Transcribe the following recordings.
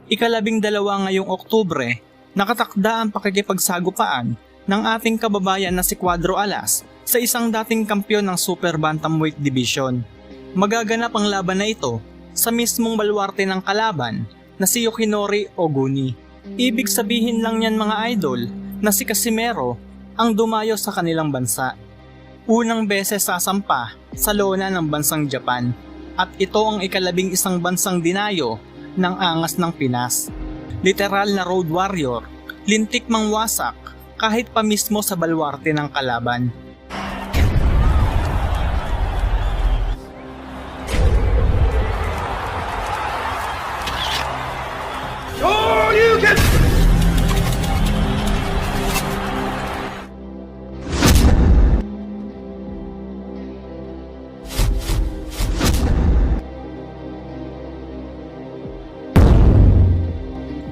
Ika-12 ngayong Oktubre, nakatakda ang pakikipagsagupaan ng ating kababayan na si Cuadro Alas sa isang dating kampiyon ng Super Bantamweight Division. Magaganap ang laban na ito sa mismong baluarte ng kalaban na si Yoshinori Oguni. Ibig sabihin lang yan mga idol na si Casimero ang dumayo sa kanilang bansa. Unang beses sasampa sa lona ng bansang Japan at ito ang ika-11 bansang dinayo ng angas ng Pinas. Literal na road warrior, lintik mang wasak kahit pa mismo sa baluarte ng kalaban.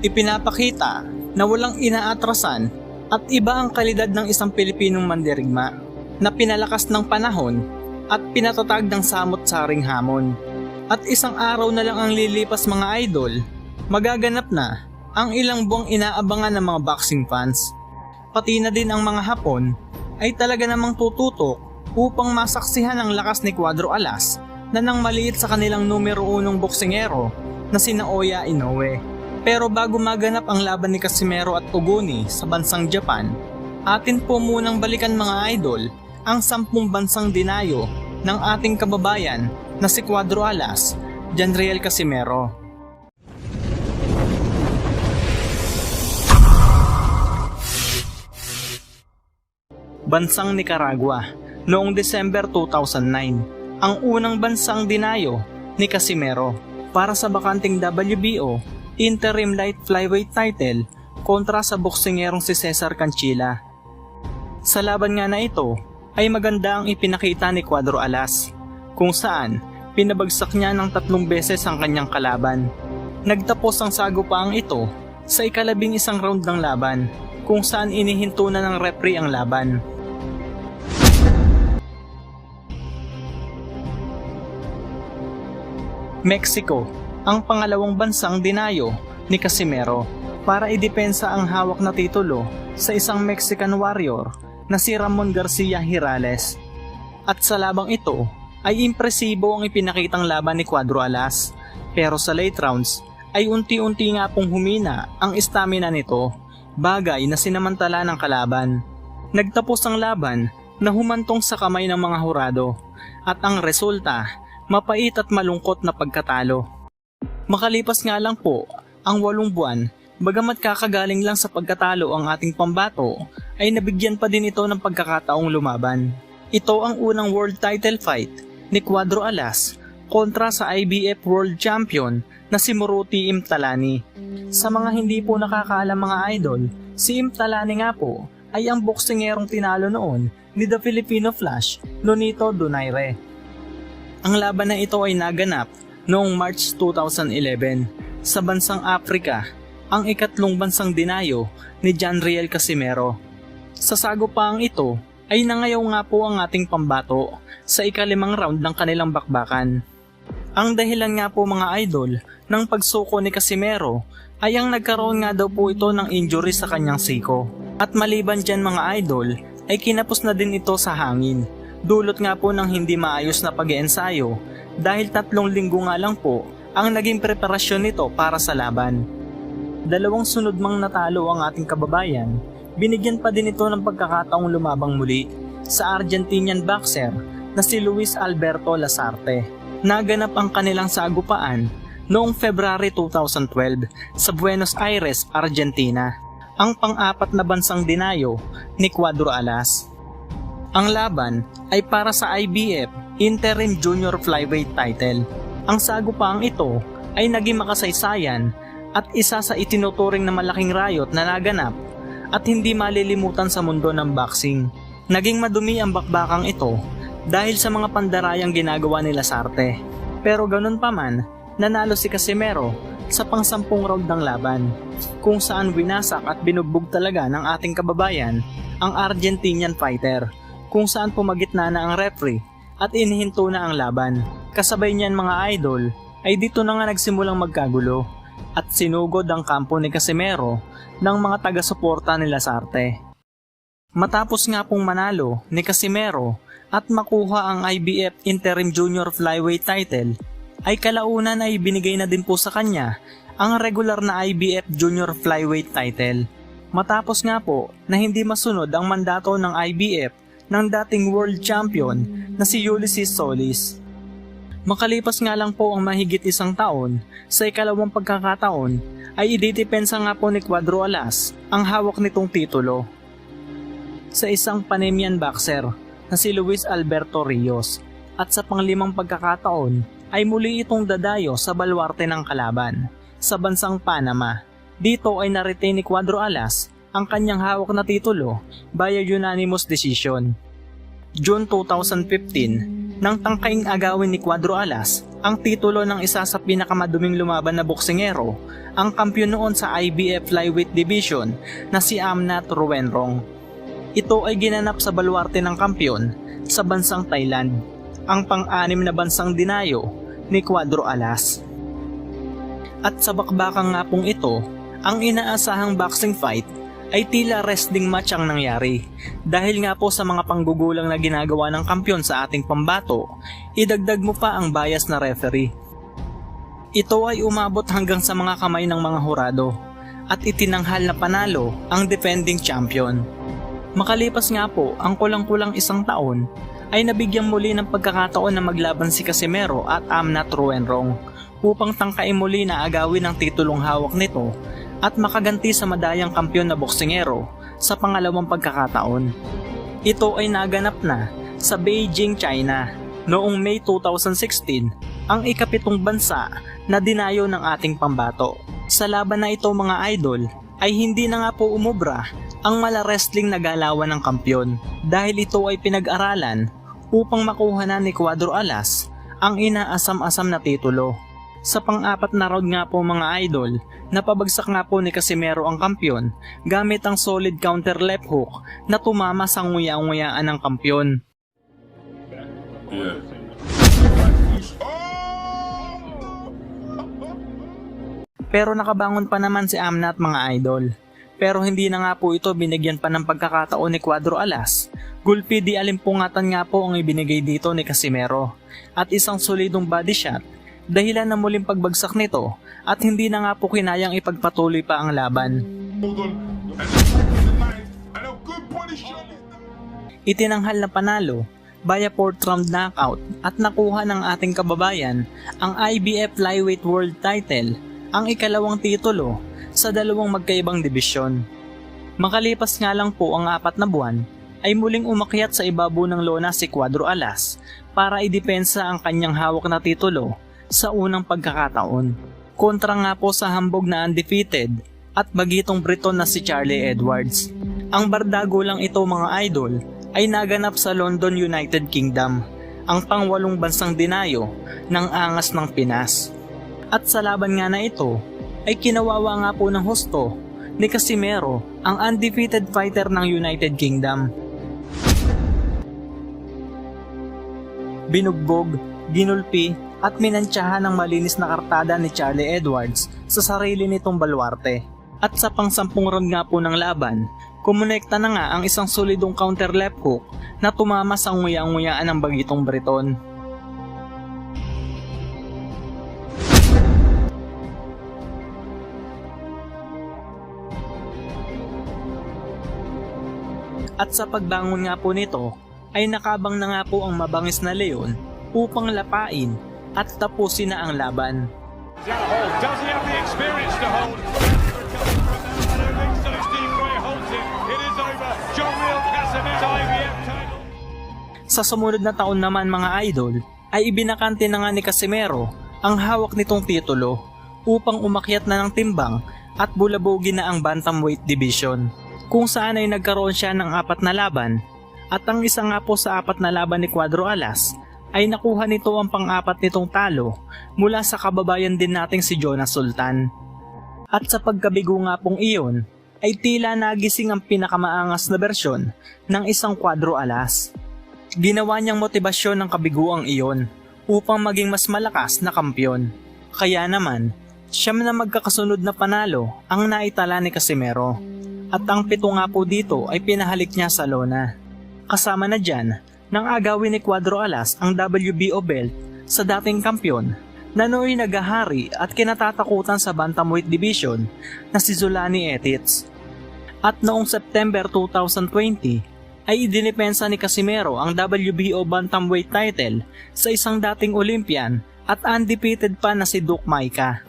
Ipinapakita na walang inaatrasan at iba ang kalidad ng isang Pilipinong mandirigma na pinalakas ng panahon at pinatatag ng samot-saring hamon. At isang araw na lang ang lilipas mga idol, magaganap na ang ilang buwang inaabangan ng mga boxing fans. Pati na din ang mga Hapon ay talaga namang tututok upang masaksihan ang lakas ni Cuadro Alas na nang maliit sa kanilang numero 1 boksingero na si Naoya Inoue. Pero bago maganap ang laban ni Casimero at Oguni sa bansang Japan, atin po munang balikan mga idol ang 10 bansang dinayo ng ating kababayan na si Cuadro Alas, Janriel Casimero. Bansang Nicaragua, noong December 2009, ang unang bansang dinayo ni Casimero para sa bakanting WBO Interim Light Flyweight title kontra sa boksingerong si Cesar Canchilla. Sa laban nga na ito ay maganda ang ipinakita ni Cuadro Alas kung saan pinabagsak niya ng 3 beses ang kanyang kalaban. Nagtapos ang sagupaang ito sa ika-11 round ng laban kung saan inihinto na ng referee ang laban. Mexico, ang pangalawang bansang dinayo ni Casimero para idepensa ang hawak na titulo sa isang Mexican warrior na si Ramon Garcia Hirales. At sa labang ito ay impresibo ang ipinakitang laban ni Cuadro Alas, pero sa late rounds ay unti-unti nga pong humina ang stamina nito, bagay na sinamantala ng kalaban. Nagtapos ang laban na humantong sa kamay ng mga hurado at ang resulta, mapait at malungkot na pagkatalo. Makalipas nga lang po ang 8 buwan, bagamat kakagaling lang sa pagkatalo ang ating pambato, ay nabigyan pa din ito ng pagkakataong lumaban. Ito ang unang world title fight ni Cuadro Alas kontra sa IBF World Champion na si Moruti Imtalani. Sa mga hindi po nakakaalam mga idol, si Imtalani nga po ay ang boksingerong tinalo noon ni The Filipino Flash, Nonito Donaire. Ang laban na ito ay naganap noong March 2011 sa bansang Africa, ang ika-3 bansang dinayo ni Janriel Casimero. Sa sagupaang ito ay nangayaw nga po ang ating pambato sa ika-5 round ng kanilang bakbakan. Ang dahilan nga po mga idol ng pagsuko ni Casimero ay ang nagkaroon nga daw po ito ng injury sa kanyang siko. At maliban dyan mga idol ay kinapos na din ito sa hangin. Dulot nga po ng hindi maayos na pag-iensayo dahil 3 linggo nga lang po ang naging preparasyon nito para sa laban. 2 sunod mang natalo ang ating kababayan, binigyan pa din ito ng pagkakataong lumabang muli sa Argentinian boxer na si Luis Alberto Lasarte. Naganap ang kanilang sagupaan noong February 2012 sa Buenos Aires, Argentina, ang pang-4 na bansang dinayo ni Cuadro Alas. Ang laban ay para sa IBF Interim Junior Flyweight title. Ang sagupaang ito ay naging makasaysayan at isa sa itinuturing na malaking riot na naganap at hindi malilimutan sa mundo ng boxing. Naging madumi ang bakbakang ito dahil sa mga pandarayang ginagawa ni Lasarte. Pero ganun pa man, nanalo si Casimero sa pang-10 round ng laban, kung saan winasak at binugbog talaga ng ating kababayan ang Argentinian fighter, kung saan pumagitna na ang referee at inihinto na ang laban. Kasabay niyan mga idol ay dito na nga nagsimulang magkagulo at sinugod ang kampo ni Casimero ng mga taga-suporta ni Lasarte. Matapos nga pong manalo ni Casimero at makuha ang IBF Interim Junior Flyweight title, ay kalaunan ay binigay na din po sa kanya ang regular na IBF Junior Flyweight title. Matapos nga po na hindi masunod ang mandato ng IBF ng dating world champion na si Ulysses Solis. Makalipas nga lang po ang mahigit isang taon, sa ikalawang pagkakataon ay ididepensa nga po ni Cuadro Alas ang hawak nitong titulo sa isang Panamanian boxer na si Luis Alberto Rios, at sa panglimang pagkakataon ay muli itong dadayo sa baluarte ng kalaban sa bansang Panama. Dito ay na-retain ni Cuadro Alas ang kanyang hawak na titulo via unanimous decision. June 2015, nang tangkaing agawin ni Cuadro Alas ang titulo ng isa sa pinakamaduming lumaban na boksingero, ang kampiyon noon sa IBF Flyweight Division na si Amnat Ruenrong. Ito ay ginanap sa baluarte ng kampiyon sa bansang Thailand, ang pang-anim na bansang dinayo ni Cuadro Alas. At sa bakbakang nga pong ito, ang inaasahang boxing fight ay tila wrestling match ang nangyari. Dahil nga po sa mga panggugulang na ginagawa ng kampiyon sa ating pambato, idagdag mo pa ang bias na referee. Ito ay umabot hanggang sa mga kamay ng mga hurado at itinanghal na panalo ang defending champion. Makalipas nga po ang kulang-kulang isang taon, ay nabigyan muli ng pagkakataon na maglaban si Casimero at Amnat Ruenrong upang tangkain muli na agawin ang titulong hawak nito at makaganti sa madayang kampiyon na boksingero sa pangalawang pagkakataon. Ito ay naganap na sa Beijing, China noong May 2016, ang ikapitong bansa na dinayo ng ating pambato. Sa laban na ito mga idol ay hindi na nga po umubra ang mala-wrestling na galawan ng kampiyon dahil ito ay pinag-aralan upang makuha na ni Cuadro Alas ang inaasam-asam na titulo. Sa pang-apat na round nga po mga idol, napabagsak nga po ni Casimero ang kampiyon gamit ang solid counter left hook na tumama sa nguya-nguyaan ng kampiyon. Pero nakabangon pa naman si Amnat mga idol. Pero hindi na nga po ito binigyan pa ng pagkakataon ni Cuadro Alas. Gulpi di alimpungatan nga po ang ibinigay dito ni Casimero at isang solidong body shot, dahilan na muling pagbagsak nito at hindi na nga po kinayang ipagpatuloy pa ang laban. Itinanghal na panalo via 4th round knockout at nakuha ng ating kababayan ang IBF Flyweight World Title, ang ikalawang titulo sa dalawang magkaibang dibisyon. Makalipas nga lang po ang 4 na buwan, ay muling umakyat sa ibabaw ng lona si Cuadro Alas para idepensa ang kanyang hawak na titulo sa unang pagkakataon. Kontra nga po sa hambog na undefeated at bagitong Briton na si Charlie Edwards. Ang bardago lang ito mga idol ay naganap sa London, United Kingdom, ang pang-8 bansang dinayo ng angas ng Pinas. At sa laban nga na ito, ay kinawawa nga po ng husto ni Casimero, ang undefeated fighter ng United Kingdom. Binugbog, ginulpi at minantsahan ng malinis na kartada ni Charlie Edwards sa sarili nitong baluarte. At sa pang-10 round nga po ng laban, kumonekta na nga ang isang solidong counter left hook na tumama sa nguya-nguyaan ng bagitong Briton. At sa pagbangon nga po nito, ay nakabang na nga po ang mabangis na leon upang lapain at tapusin na ang laban. Sa sumunod na taon naman mga idol, ay ibinakante na nga ni Casimero ang hawak nitong titulo upang umakyat na ng timbang at bulabogin na ang bantamweight division, kung saan ay nagkaroon siya ng 4 na laban, at ang isa nga po sa 4 na laban ni Cuadro Alas ay nakuha nito ang pang-4 nitong talo mula sa kababayan din nating si Jonas Sultan. At sa pagkabigo nga pong iyon, ay tila nagising ang pinakamaangas na bersyon ng isang Cuadro Alas. Ginawa niyang motibasyon ng kabiguang iyon upang maging mas malakas na kampiyon. Kaya naman, Siyam na magkakasunod na panalo ang naitala ni Casimero. At ang 7 nga po dito ay pinahalik niya sa lona. Kasama na dyan, nang agawin ni Cuadro Alas ang WBO belt sa dating kampyon na nooy nagahari at kinatatakutan sa Bantamweight Division na si Zolani Etits. At noong September 2020 ay idinipensa ni Casimero ang WBO Bantamweight title sa isang dating Olympian at undefeated pa na si Duke Maika.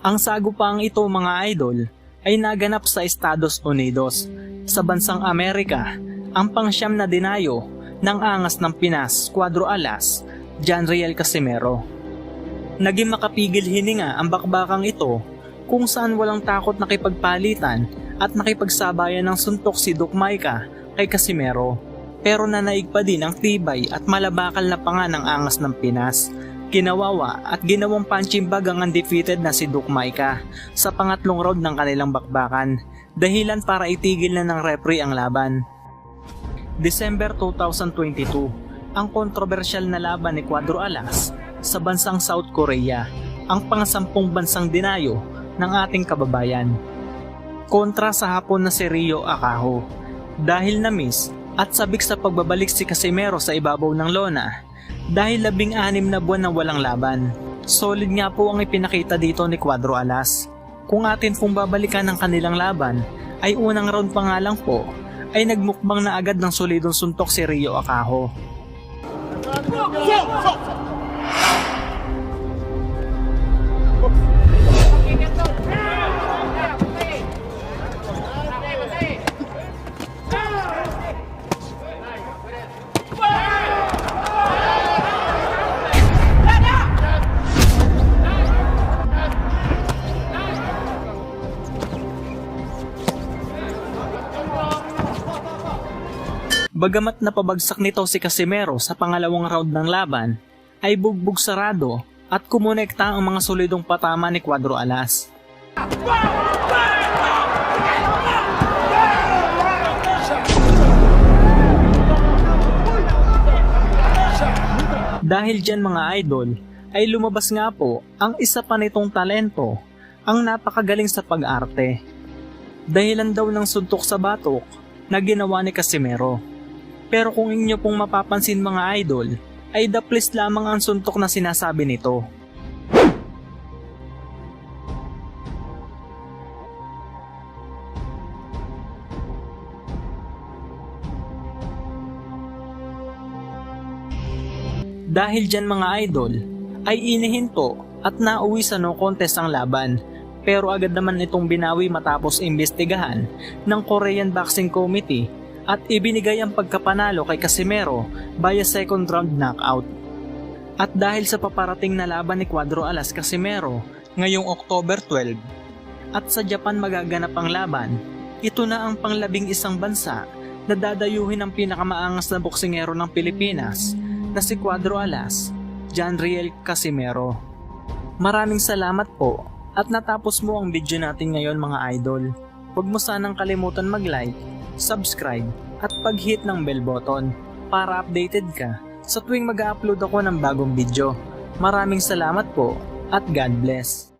Ang sagupang ito mga idol ay naganap sa Estados Unidos, sa bansang Amerika, ang pangsyam na dinayo ng angas ng Pinas, Cuadro Alas, Janriel Casimero. Naging makapigil hininga ang bakbakang ito kung saan walang takot nakipagpalitan at nakipagsabayan ng suntok si Duke Maika kay Casimero. Pero nanaig pa din ang tibay at malabakal na panga ng angas ng Pinas. Kinawawa at ginawang punching bag ang undefeated na si Duke Maika sa pangatlong round ng kanilang bakbakan, dahilan para itigil na ng referee ang laban. December 2022, ang kontrobersyal na laban ni Cuadro Alas sa bansang South Korea, ang pang-10 bansang dinayo ng ating kababayan. Kontra sa Hapon na si Ryo Akaho. Dahil na-miss at sabik sa pagbabalik si Casimero sa ibabaw ng lona, dahil 16 na buwan na walang laban. Solid nga po ang ipinakita dito ni Cuadro Alas. Kung atin pong babalikan ang kanilang laban, ay unang round pa nga lang po, ay nagmukbang na agad ng solidong suntok si Ryo Akaho. Bagamat napabagsak nito si Casimero sa pangalawang round ng laban, ay bugbog sarado at kumonekta ang mga solidong patama ni Cuadro Alas. Dahil dyan mga idol, ay lumabas nga po ang isa pa nitong talento, ang napakagaling sa pag-arte. Dahilan daw ng suntok sa batok na ginawa ni Casimero. Pero kung inyo pong mapapansin mga idol, ay daplis lamang ang suntok na sinasabi nito. Dahil dyan mga idol, ay inihinto at nauwi sa no contest ang laban. Pero agad naman itong binawi matapos imbestigahan ng Korean Boxing Committee at ibinigay ang pagkapanalo kay Casimero via second round knockout. At dahil sa paparating na laban ni Cuadro Alas Casimero ngayong October 12 at sa Japan magaganap ang laban, ito na ang pang-11 bansa na dadayuhin ang pinakamaangas na boksingero ng Pilipinas na si Cuadro Alas, Janriel Casimero. Maraming salamat po at natapos mo ang video natin ngayon mga idol. Huwag mo sanang kalimutan mag-like, subscribe at pag-hit ng bell button para updated ka sa tuwing mag-upload ako ng bagong video. Maraming salamat po at God bless.